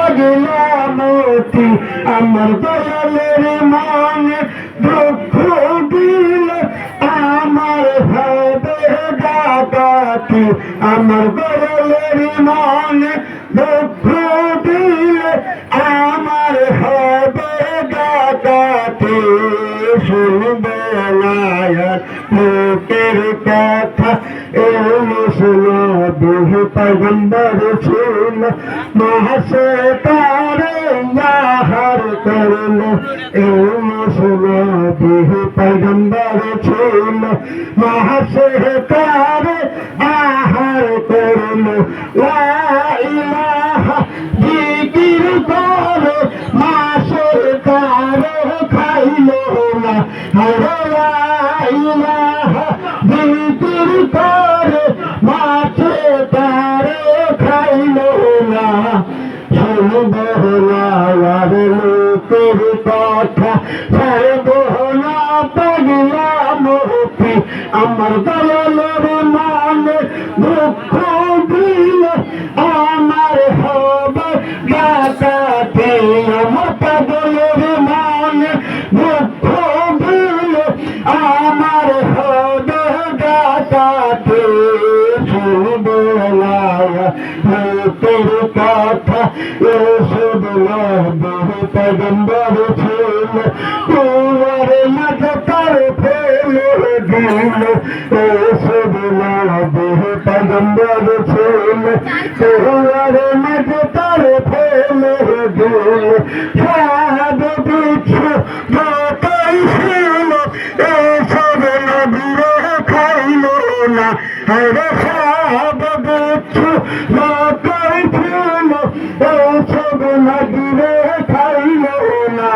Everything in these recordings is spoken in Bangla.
পাগলামতি আমার দয়ালের মনে দুঃখ দিলে আমার হবে ডাকাতি আমার দয়ালের মনে দুঃখ দিলে আমার হবে ডাকাতি শুনবে না লোকের কথা বহু পয়গম্বর ছিল মহাসে তারে আহার করল বহু পয়গম্বর ছিল মহাসে তারে আহার করল লা ইলাহা জিকির করে মাসে তারে খাইল না লা ইলাহা জিকির করে মাছে তারে খাইল না শুনব না আর লোকের কথা ছাড়ব না পাগলামতি আমার দয়ালের মনে দুঃখ দিলে আমার হবে ডাকাতি আমার পাগলের মনে দুঃখ দিলে আমার হবে ডাকাতি শুনব না লোকের কথা এসব বহু পয়গম্বর ছিল তোমার মাঝে তার ফেলে দিল এসব বহু পয়গম্বর ছিল তোমার মাঝে তার ফেলে দিল সব কিছু যতই ছিল এসব নবীরে খাইল না আরে সব কিছু যতই ছিল এসব নবীরে খাইল না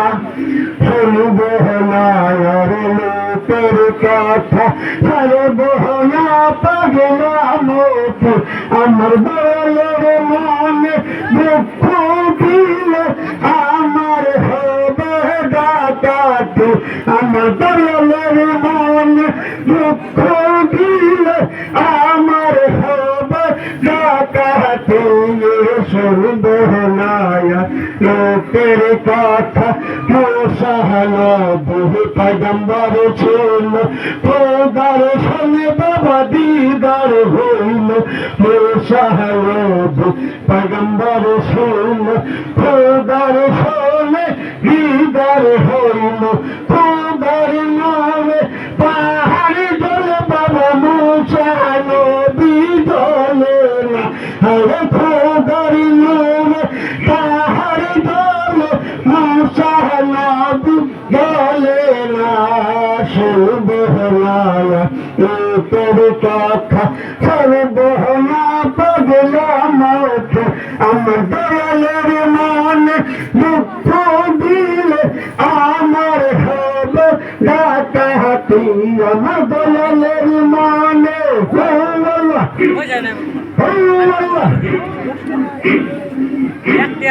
শুনব না আর লোকের কথা ছাড়ব না পাগলামতি আমার দয়ালের মনে দুঃখ দিলে আমার হবে ডাকাতি আমার দয়ালের মনে দুঃখ দিলে আমার হবে ডাকাতি শুনব না লোকের কথা মোসাহানা বহু পয়গম্বর ছিল খোদার সঙ্গে বাবা দিদার হইল মোসাহানা পয়গম্বর ছিল খোদার সঙ্গে দিদার হইল খোদার নামে পাহাড় জলে বাবা মুসা নবী জলে না আরে খোদার নামে পাহাড় জলে মুসা নবী জলে না শুনব না লোকের কথা ছাড়ব না পাগলামতি আমার দয়ালের মনে দুঃখ দিলে আমার হবে ডাকাতি আমার দয়ালের মনে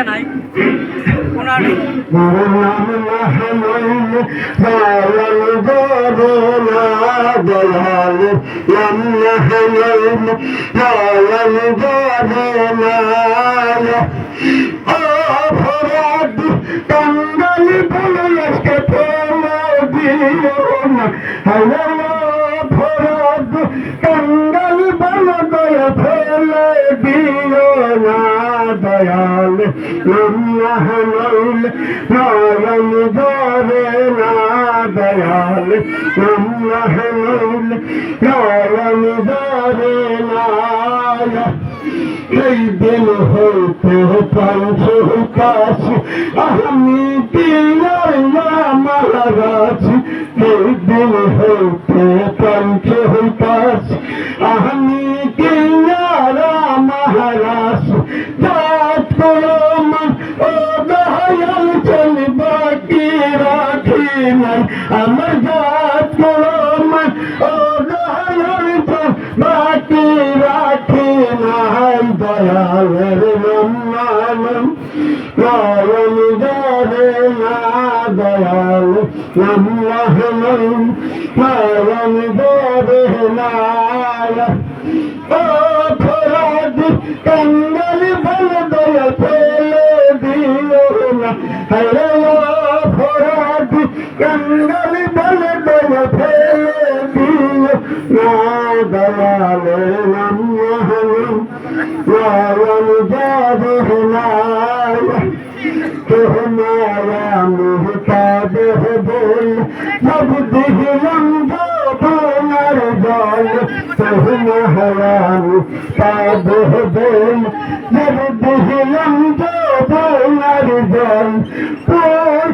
নাই ওনার কাঙ্গালি বলে আজকে ফেলে দিও না ফরাদ কাঙ্গালি বলে দয়া ফেলে দিও না দয়াল নয়ন ধরে না দয়াল নয়ন ধরে না এই দিন হইতে পাঁচশো কাছে আমি দিয়ার মালাগাছ এই দিন হইতে পাঁচশো কাছে আমি দিয়ার মহারাজ জাত করমান ও দয়াল চল বাকি রাখি নাই আমার জাত করমান ও দয়াল চল বাকি রাখি নাই দয়ালের নাম নয়ন ধরে না দয়াল নয়ন ধরে না ও ফরাদ কাঙ্গালি বলে দয়া ফেলে হরে অপরাধী কাঙ্গাল বলে বলে ফেলে দিও না দয়ালে নাম নয়ন যাবে না তোমারা মুহতাব বল সব দিলাম তোমার জল তোমারা মুহতাব বল সব দিলাম তোমার জল